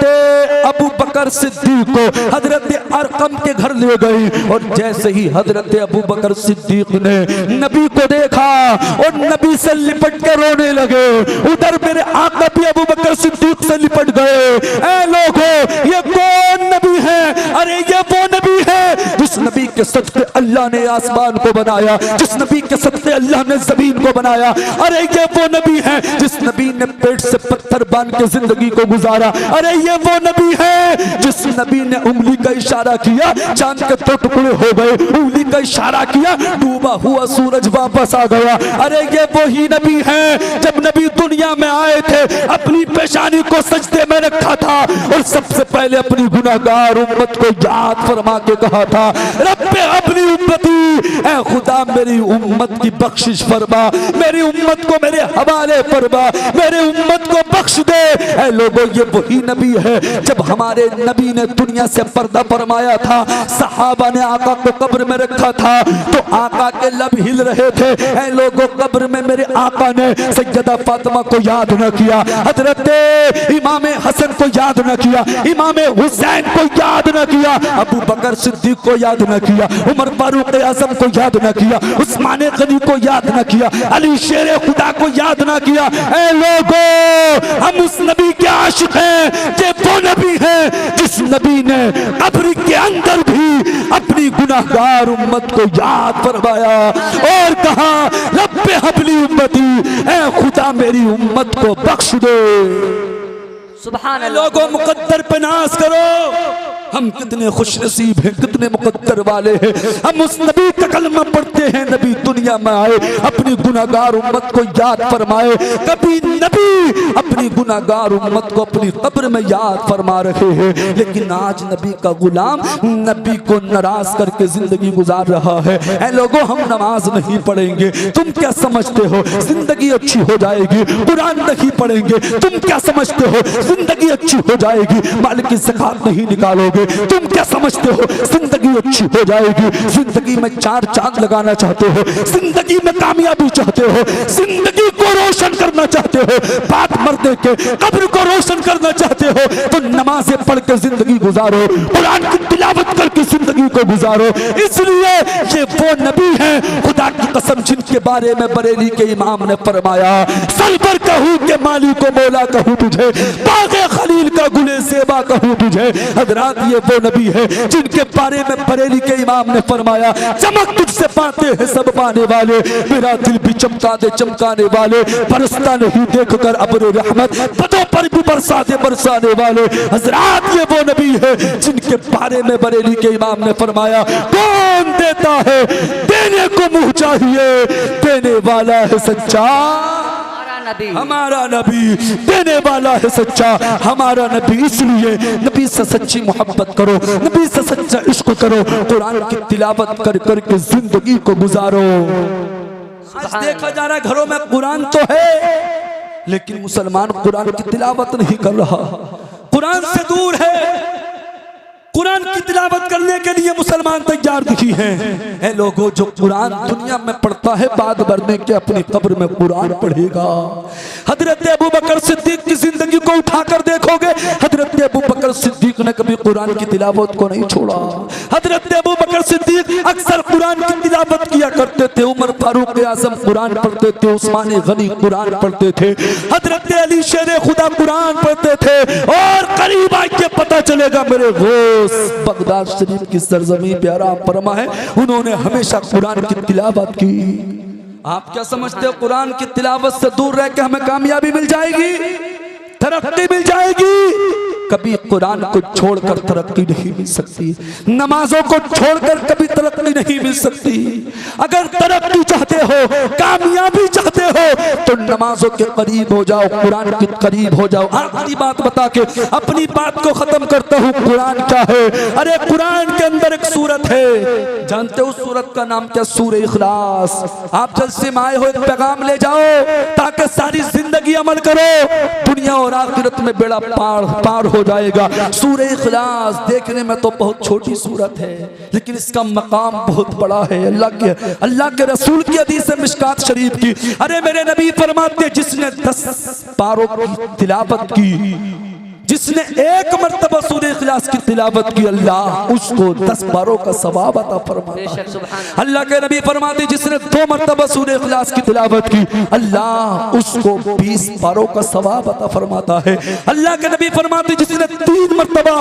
अबू बकर सिद्दीक को हजरत अरकम के घर ले गई और जैसे ही हजरत अबू बकर सिद्दीक ने नबी को देखा और नबी से लिपट के रोने लगे, उधर मेरे आका भी अबू बकर सिद्दीक से लिपट गए। ऐ लोगों, ये कौन नबी है? अरे ये वो नबी है जिस नबी के सदके अल्लाह ने आसमान को बनाया, जिस नबी के सदके अल्लाह ने जमीन को बनाया। अरे ये वो नबी है जिस नबी ने पेट से पत्थर बांध के जिंदगी को गुजारा। अरे ये वो नबी है जिस नबी ने उंगली का इशारा किया चांद के तो टुकड़े हो गए, उंगली का इशारा किया डूबा हुआ सूरज वापस आ गया। अरे ये वही नबी है जब नबी दुनिया में आए थे अपनी पेशानी को सजदे में रखा था और सबसे पहले अपनी गुनाहगार उम्मत को याद फरमा के कहा था रब्बे अपनी उम्मती, ऐ खुदा मेरी उम्मत की बख्शिश फरमा, मेरी उम्मत को मेरे हवाले फरमा, मेरे उम्मत को बख्श दे। ऐ लोगों, ये वही नबी है जब हमारे नबी ने दुनिया से पर्दा फरमाया था, सहाबा ने आका को कब्र में रखा था तो आका के लब हिल रहे थे। ऐ लोगों, कब्र में मेरे आका ने सैयदा फातिमा को याद न किया, हजरत इमाम हसन को याद न किया, इमाम हुसैन को याद न किया, अबू बकर सिद्दीक को याद न किया, उमर फारूक आजम को याद न किया, उस्मान गनी को याद न किया, अली शेर खुदा को याद न किया। ऐ लोगों, हम उस नबी के आशिक हैं, ये वो नबी है जिस नबी ने कब्र के अंदर भी अपनी गुनाहगार उम्मत को याद फरमाया और कहा रब्बे हबली उम्मती, ऐ खुदा मेरी उम्मत को बख्श दे। सुभान अल्लाह। लोगों, मुकद्दर पे नाज करो, हम कितने खुश नसीब हैं, कितने मुकद्दर वाले हैं। हम उस नबी का कलमा पढ़ते हैं, नबी दुनिया में आए अपनी गुनाहगार उम्मत को याद फरमाए। कभी नबी अपनी गुनाहगार उम्मत को अपनी कब्र में याद फरमा रहे हैं, लेकिन आज नबी का गुलाम नबी को नाराज करके जिंदगी गुजार रहा है। ऐ लोगों, हम नमाज नहीं पढ़ेंगे, तुम क्या समझते हो जिंदगी अच्छी हो जाएगी? कुरान नहीं पढ़ेंगे, तुम क्या समझते हो जिंदगी अच्छी हो जाएगी? माल की ज़कात नहीं निकालोगे, तुम क्या समझते हो जिंदगी अच्छी हो जाएगी? जिंदगी में चार चांद लगाना चाहते हो, जिंदगी में कामयाबी चाहते हो, जिंदगी को रोशन करना चाहते हो, बात मर्दे के कब्र को रोशन करना चाहते हो तो नमाजें पढ़ के जिंदगी गुजारो, कुरान की तिलावत करके जिंदगी को गुजारो। इसलिए ये वो नबी है खुदा की कसम जिनके बारे में बरेली के इमाम ने फरमाया सलबर कहूँ के माली को मौला कहूँ तुझे, बागे खलील का गुले सेबा कहूँ तुझे। हजरात, ये वो नबी है जिनके बारे में बरेली के इमाम ने फरमाया चमक तुझसे पाते हैं सब पाने वाले, मेरा दिल भी चमका दे चमकाने वाले, बरसता नहीं देख कर अब्र रहमत, बदों पर भी बरसा दे बरसाने वाले। हजरात, ये वो नबी है जिनके बारे में बरेली के इमाम ने फरमाया कौन देता है देने को मुंह चाहिए, देने वाला है सच्चा हमारा नबी, देने वाला है सच्चा हमारा नबी। इसलिए नबी से सच्ची मोहब्बत करो, नबी से सच्चा इश्क करो, कुरान की तिलावत कर कर के जिंदगी को गुजारो। आज देखा जा रहा है घरों में कुरान तो है लेकिन मुसलमान कुरान की तिलावत नहीं कर रहा, कुरान से दूर है। कुरान की तिलावत करने के लिए मुसलमान तैयार नहीं है। ऐ लोगों, जो कुरान दुनिया में पढ़ता है बाद मरने के अपनी कब्र में कुरान पढ़ेगा। हजरत अबू बकर सिद्दीक की जिंदगी को उठाकर देखोगे, हजरत अबू बकर सिद्दीक सिद्दीक ने कभी कुरान की तिलावत को नहीं छोड़ा। हजरत अबू बकर सिद्दीक अक्सर कुरान की तिलावत किया करते थे। उमर फारूक आजम कुरान पढ़ते थे, उस्मान गनी कुरान पढ़ते थे, हजरत अली शेर खुदा कुरान पढ़ते थे। और करीब आके पता चलेगा मेरे गौस बगदाद शरीफ की सरजमीन पे आराम फरमा है, उन्होंने हमेशा कुरान की तिलावत की। आप क्या समझते हो कुरान की तिलावत से दूर रह के हमें कामयाबी मिल जाएगी, तरक्की मिल जाएगी? कभी कुरान को छोड़कर तरक्की नहीं मिल सकती, नमाजों को छोड़कर कभी तरक्की नहीं मिल सकती। अगर तरक्की चाहते हो, कामयाबी चाहते हो तो नमाजों के करीब हो जाओ, कुरान के करीब हो जाओ। आखिरी बात बता के अपनी बात को खत्म करता हूँ। कुरान क्या है? अरे कुरान के अंदर एक सूरत है, जानते हो सूरत का नाम क्या? सूरह इखलास। आप जलसे में आए हो, एक पैगाम ले जाओ ताकि सारी जिंदगी अमल करो, दुनिया और आखिरत में बेड़ा पार हो जाएगा। सूरह इखलास देखने में तो बहुत छोटी सूरत है, लेकिन इसका मकाम बहुत बड़ा है। अल्लाह के रसूल की हदीस है मिशकात शरीफ की। अरे मेरे नबी फरमाते जिसने 10 पारों की तिलावत की, जिसने एक मर्तबा सूरह इखलास की तिलावत की, अल्लाह उसको 10 पारों का सवाब अता फरमाता है। अल्लाह के नबी फरमाते जिसने 2 मर्तबा सूरह इखलास की तिलावत की, अल्लाह उसको 20 पारों का सवाब अता फरमाता है। अल्लाह के नबी फरमाते जिसने 3 मर्तबा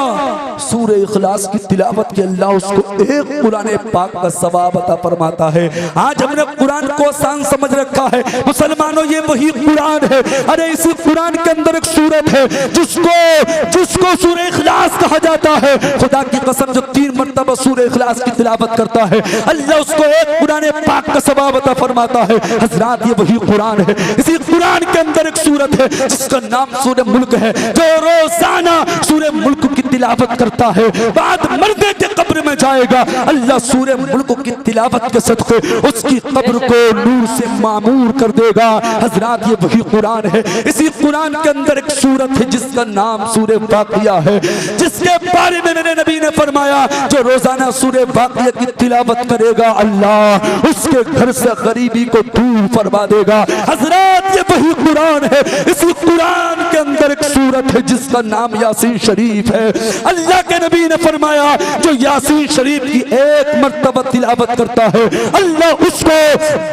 सूरह इखलास की तिलावत की, अल्लाह उसको 1 कुरान पाक का सवाब अता फरमाता है। आज हमने कुरान को आसान समझ रखा है। मुसलमानों, ये वही कुरान है। अरे इसी कुरान के अंदर एक सूरत है जिसको सूरह इखलास कहा जाता है। खुदा की कसम, जो 3 मर्तबा सूरह इखलास की तिलावत करता है, अल्लाह उसको 1 कुरान पाक का सवाब अता फरमाता है। हजरात, ये वही कुरान है। इसी कुरान के अंदर एक सूरत है जिसका नाम सूरह मुल्क है। जो रोजाना सूरह मुल्क की तिलावत करता है, बाद मरने के कब्र में जाएगा, अल्लाह सूरह मुल्क की तिलावत के सदक़े उसकी कब्र को नूर से मामूर कर देगा। हजरात, ये वही कुरान है। इसी कुरान के अंदर एक सूरत है जिसका नाम सूरह वाक़िया है, जिसके बारे में मेरे नबी ने फरमाया जो रोजाना सूरह वाक़िया की तिलावत करेगा, अल्लाह उसके घर से गरीबी को दूर फरमा देगा। हजरत, ये वही कुरान है। इसी कुरान के अंदर एक सूरत है जिसका नाम यासीन शरीफ है। अल्लाह के नबी ने फरमाया जो यासीन शरीफ की 1 मर्तबा तिलावत करता है, अल्लाह उसको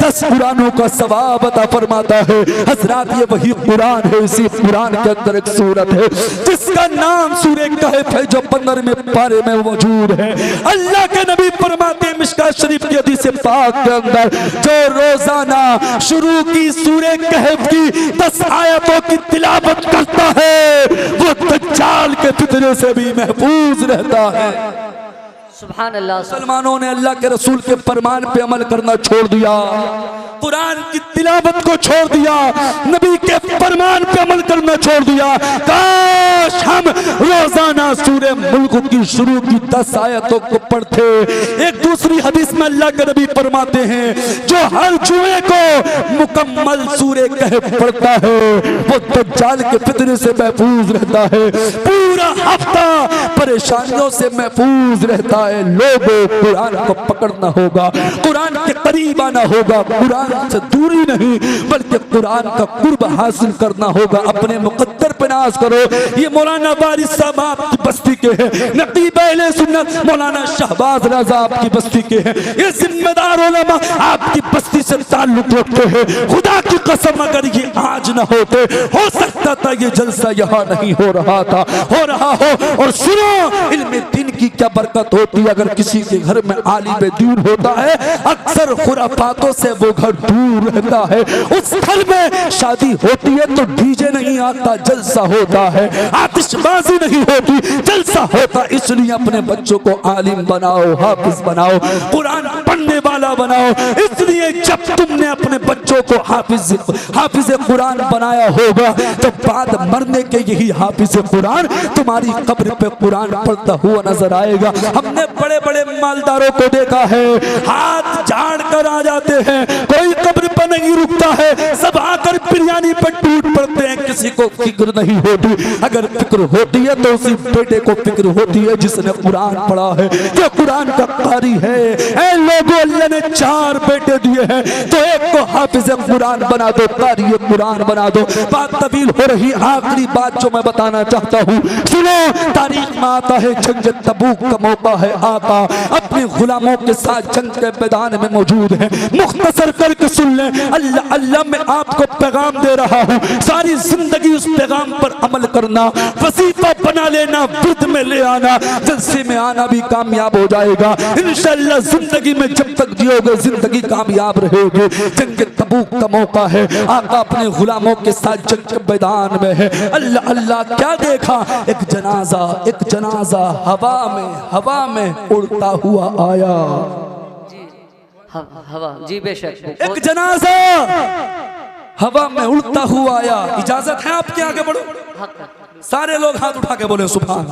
10 कुरानों का सवाब अता फरमाता है। हजरत, ये वही कुरान है। इसी कुरान के अंदर एक सूरत है जिसका नाम सूरह कहफ है, जो 15वें पारे में मौजूद है। अल्लाह के नबी फरमाते हैं मिशकात शरीफ की हदीस पाक के अंदर, जो रोजाना शुरू की सूरह कहफ की 10 आयतों की तिलावत करता है, वो दज्जाल के फितने से भी महफूज रहता है। सुभान अल्लाह। मुसलमानों ने अल्लाह के रसूल के फरमान पे अमल करना छोड़ दिया, कुरान की तिलावत को छोड़ दिया, नबी के फरमान पे अमल करना छोड़ दिया। काश हम रोजाना सूरह मुल्क की शुरू की 10 आयतों को पढ़ते। एक दूसरी हदीस में अल्लाह के नबी फरमाते हैं जो हर जुमे को मुकम्मल सूरह कहफ पढ़ता है, वो दज्जाल के फितने से महफूज रहता है, पूरा हफ्ता परेशानियों से महफूज रहता है। लोगों, कुरान को पकड़ना होगा, कुरान के करीब आना होगा, कुरान से दूरी नहीं बल्कि कुरान का कुर्ब हासिल करना होगा। अपने मुकद्दर पे नाज करो। ये मौलाना वारिस साहब आपकी बस्ती के हैं, नकीब अहले सुन्नत मौलाना शहबाज रज़ा आपकी बस्ती के हैं, ये जिम्मेदार उलमा आपकी बस्ती से ताल्लुक रखते हैं। खुदा की कसम, अगर ये आज न होते, हो सकता था ये जलसा यहाँ नहीं हो रहा था, हो रहा हो। और सुनो, इल्म दीन की क्या बरकत होती अगर किसी के घर में आलिम दीन होता है। अक्सर खुराफातों से वो घर दूर रहता है। उस घर में शादी होती है तो डीजे नहीं आता, जलसा होता है, आतिशबाजी नहीं होती, जलसा होता। इसलिए अपने बच्चों को आलिम बनाओ, हाफिज बनाओ, कुरान पढ़ने वाला बनाओ। इसलिए जब तुमने अपने बच्चों को हाफिज कुरान बनाया होगा, तो बाद मरने के यही हाफिज कुरान तुम्हारी कब्र पे कुरान पढ़ता हुआ नजर आएगा। हमने बड़े बड़े मालदारों को देखा है, हाथ झाड़ कर आ जाते हैं, कोई कब्र पर नहीं रुकता है, सब आकर बिरयानी पर टूट पड़ते हैं, किसी को फिक्र नहीं होती। अगर फिक्र होती है तो उसी बेटे को फिक्र होती है जिसने कुरान पढ़ा है, जो कुरान का कारी है। ऐ लोगों, अल्लाह ने 4 बेटे दिए हैं, तो एक को हाफिज कुरान बना दो, कारी कुरान बना दो। बात तवील हो रही, आखिरी बात जो मैं बताना चाहता हूँ सुनो। तारीख में आता है जंग तबूक का मौका है, आका अपने गुलामों के साथ जंग के मैदान में मौजूद है। मुख्तसर करके सुन लें, अल्लाह अल्लाह मैं आपको पैगाम दे रहा हूँ, सारी जिंदगी उस पैगाम पर अमल करना, वजीफा बना लेना, वृद्ध में ले आना, जलसे में आना भी कामयाब हो जाएगा इंशाअल्लाह। जिंदगी में जब तक जियोगे जिंदगी कामयाब रहेगी। जंग तबूक का मौका है, आका अपने गुलामों के साथ जंग के मैदान में है। अल्लाह अल्लाह क्या देखा, एक जनाजा हवा में उड़ता हुआ आया। हवा जी बेशक। एक जनाजा हवा में उड़ता हुआ आया। इजाजत है आपके, आगे बढ़ो। सारे लोग हाथ उठा के बोले सुभान।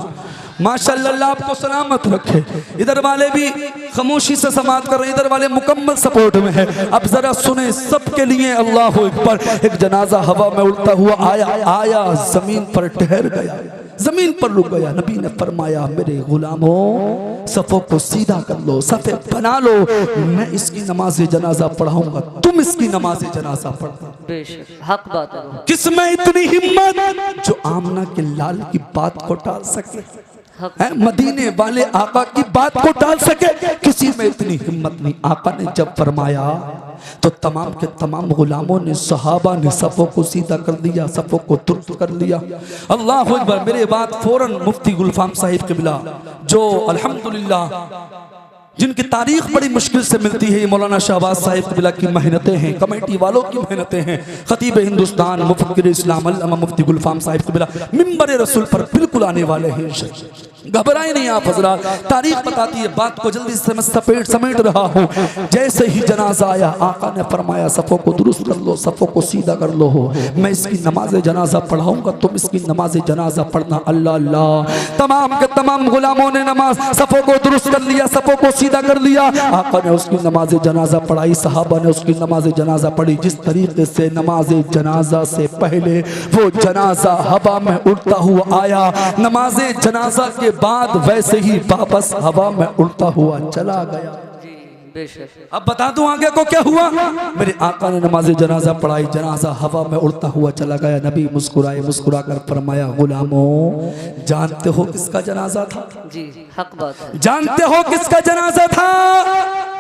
माशाअल्लाह, आपको सलामत रखे। इधर वाले भी खामोशी से समाप्त कर रहे हैं, इधर वाले मुकम्मल सपोर्ट में है। अब जरा सुने सबके लिए, अल्लाह अकबर। एक जनाजा हवा में उड़ता हुआ आया, जमीन पर ठहर गया, जमीन पर रुक गया। नबी ने फरमाया, मेरे गुलामों सफों को सीधा कर लो, सफे बना लो, मैं इसकी नमाज जनाजा पढ़ाऊंगा, तुम इसकी नमाज जनाजा पढ़ना। बेशक हक बात है। किसमें इतनी हिम्मत जो आमना के लाल की बात को टाल सके, मदीने वाले आका की बात को टाल सके, किसी में इतनी हिम्मत नहीं। आका ने जब फरमाया तो तमाम के तमाम गुलामों ने, सहाबा ने सफ़ों को सीधा कर दिया, सफ़ों को दुरुस्त कर लिया। अल्लाह अकबर। मेरे बाद फौरन मुफ्ती गुलफाम साहिब क़िबला, जो अल्हम्दुलिल्लाह जिनकी तारीख बड़ी मुश्किल से मिलती है, ये मौलाना शहबाज साहिब क़िबला की मेहनतें हैं, कमेटी वालों की मेहनतें हैं। खतीब हिंदुस्तान मुफक्किर इस्लाम अल्लामा मुफ्ती गुलफाम साहिब क़िबला मिंबर रसूल पर बिल्कुल आने वाले हैं। घबराए नहीं आप हजरात, तारीख बताती है, बात को जल्दी से समेट रहा हूँ। जैसे ही जनाजा आया, आका ने फरमाया सफ़ों को दुरुस्त कर लो, सफ़ों को सीधा कर लो, मैं इसकी नमाज जनाजा पढ़ाऊंगा, तुम इसकी नमाज जनाजा पढ़ना। अल्लाह अल्लाह। तमाम के तमाम गुलामों ने नमाज सफ़ों को दुरुस्त कर लिया, सफ़ों को सीधा कर लिया। आका ने उसकी नमाज जनाजा पढ़ाई, सहाबा ने उसकी नमाज जनाजा पढ़ी। जिस तरीके से नमाज जनाजा से पहले वो जनाजा हवा में उड़ता हुआ आया, नमाज जनाजा के बाद वैसे ही वापस हवा में उड़ता हुआ चला गया। अब बता दूं आगे को क्या हुआ। मेरे आका ने नमाज जनाजा पढ़ाई, जनाजा हवा में उड़ता हुआ चला गया। नबी मुस्कुराए, मुस्कुरा कर फरमाया, गुलामों जानते हो किसका जनाजा था? जी हक बात है। जानते हो किसका जनाजा था?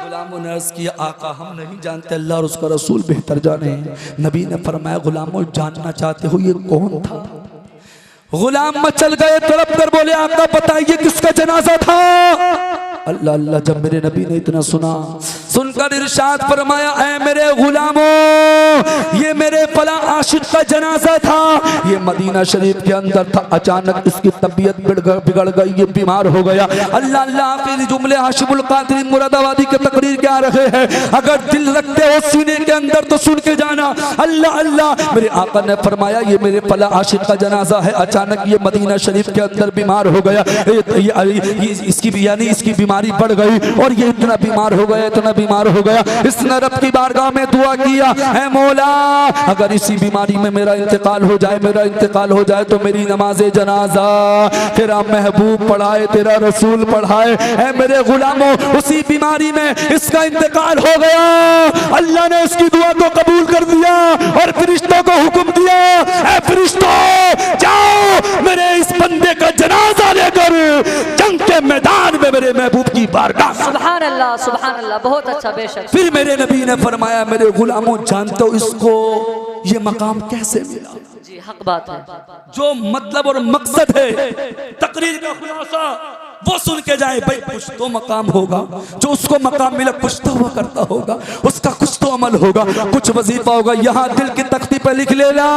गुलामों ने अर्ज़ किया, आका हम नहीं जानते, अल्लाह और उसका रसूल बेहतर जाने। नबी ने फरमाया, गुलामों जानना चाहते हो ये कौन था? गुलाम मचल गए, तड़प कर बोले, आका बताइए किसका जनाजा था? अल्लाह अल्लाह। जब मेरे नबी ने इतना सुना, सुनकर इरशाद फरमाया, ऐ मेरे गुलामों ये मेरे फला आशिक का जनाजा था, ये मदीना शरीफ के अंदर था, अचानक इसकी तबीयत बिगड़ गई, ये बीमार हो गया। अल्लाह अल्लाह। आखिरी जुमले हाशिमुल कादरी मुरादाबादी के तकरीर के आ रहे हैं, अगर दिल रखते हो सीने के अंदर तो सुन के जाना। अल्लाह अल्लाह। मेरे आका ने फरमाया, ये मेरे फला आशिक का जनाजा है, अचानक ये मदीना शरीफ के अंदर बीमार हो गया, इसकी यानी इसकी बीमारी बढ़ गई और ये इतना बीमार हो गया, इतना बीमार हो गया। इसने रब की बारगाह में दुआ किया, ऐ मौला अगर इसी बीमारी में मेरा इंतकाल हो जाए, मेरा इंतकाल हो जाए तो मेरी नमाज जनाजा तेरा महबूब पढ़ाए, तेरा रसूल पढ़ाए। ऐ मेरे गुलामों उसी बीमारी में इसका इंतकाल हो गया, अल्लाह ने उसकी दुआ को कबूल कर दिया और फरिश्तों को हुक्म दिया, ऐ फरिश्तों जाओ मेरे इस बंदे का जनाजा लेकर जंग के मैदान में मेरे महबूब की बारगाह। सुभान अल्लाह, सुभान अल्लाह, बहुत अच्छा। बेशक। फिर मेरे नबी ने फरमाया, मेरे गुलामों जानते हो इसको ये मकाम कैसे मिला? जी हक बात है। जो मतलब और मकसद है तकरीर का खुलासा वो सुन के जाए। भाई कुछ तो मकाम होगा, जो उसको मकाम मिला कुछ तो वो करता होगा, उसका कुछ तो अमल होगा, कुछ वजीफा होगा। यहाँ दिल की तख्ती पे लिख लेना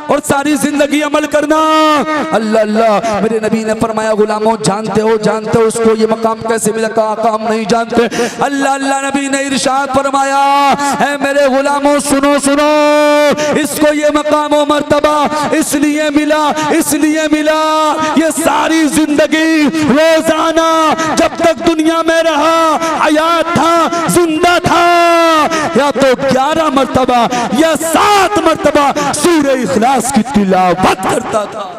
और सारी जिंदगी अमल करना। अल्लाह अल्लाह। मेरे नबी ने फरमाया, गुलामों जानते हो उसको ये मकाम कैसे मिला? कहा हम नहीं जानते। अल्लाह अल्लाह। नबी ने इरशाद फरमाया, है मेरे गुलामों सुनो सुनो, इसको ये मकाम और मर्तबा इसलिए मिला ये सारी जिंदगी रोजाना जब तक दुनिया में रहा, हयात था, जिंदा था, या तो 11 मरतबा या 7 मरतबा सूरह इखलास की तिलावत करता था।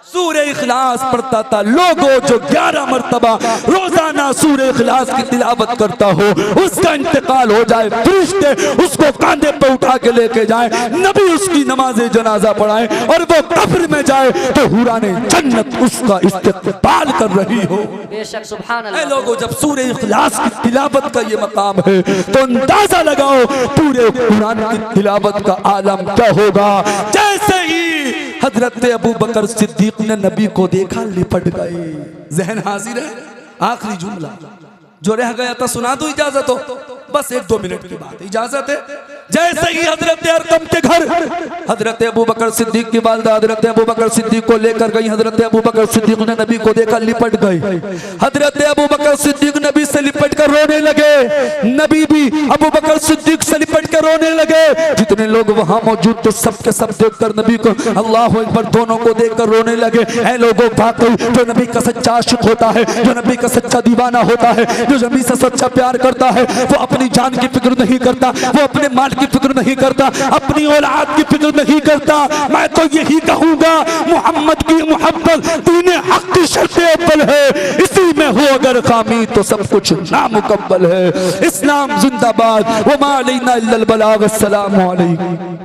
सूरह इखलास पढ़ता था। लोगों जो 11 मरतबा रोजाना सूरह इखलास की तिलावत करता हो, उसका इंतकाल हो जाए, फरिश्ते उसको कांधे पे उठा के लेके जाए, नबी उसकी नमाज जनाजा पढ़ाए और वो कब्र में जाए तो हुराने जन्नत उसका इस्तकबाल कर रही हो। बेशक सुभान ऐ अल्लाह। लोगों, जब सूरह इखलास की तिलावत का ये मकाम है तो अंदाजा लगाओ पूरे कुरान की तिलावत का आलम क्या होगा। जैसे ही हजरत अबू बकर सिद्दीक ने नबी को देखा, लिपट गए। जहन हाजिर है? आखिरी जुमला जो रह गया था सुना दो, इजाजत हो? बस 1-2 मिनट की बात, इजाजत है? जैसे ही हजरत अरकम के घर हजरत अबू बकर सिद्दीक की वालिदा हजरत अबू बकर सिद्दीक को लेकर गई, हजरत अबू बकर सिद्दीक ने नबी को देखा, लिपट गए। हजरत अबू बकर सिद्दीक नबी से लिपट कर रोने लगे, नबी भी अबू बकर सिद्दीक से लिपट कर रोने लगे। जितने लोग वहां मौजूद थे सबके सब देखकर नबी को, अल्लाह अकबर, दोनों को देखकर रोने लगे। ऐ लोगों, वाकई जो नबी का सच्चा आशिक होता है, जो नबी का सच्चा दीवाना होता है, जो नबी से सच्चा प्यार करता है, वो अपनी जान की फिक्र नहीं करता, वो अपने माल की फिक्र नहीं करता, अपनी औलाद की फिक्र नहीं करता। मैं तो यही कहूंगा, मोहम्मद की मोहब्बत दीन हक की शर्त अव्वल है, इसी में हो अगर खामी तो सब कुछ नामुकम्मल है। इस्लाम जिंदाबाद। वमा अलैना इल्लल बलाग। अस्सलामु अलैकुम।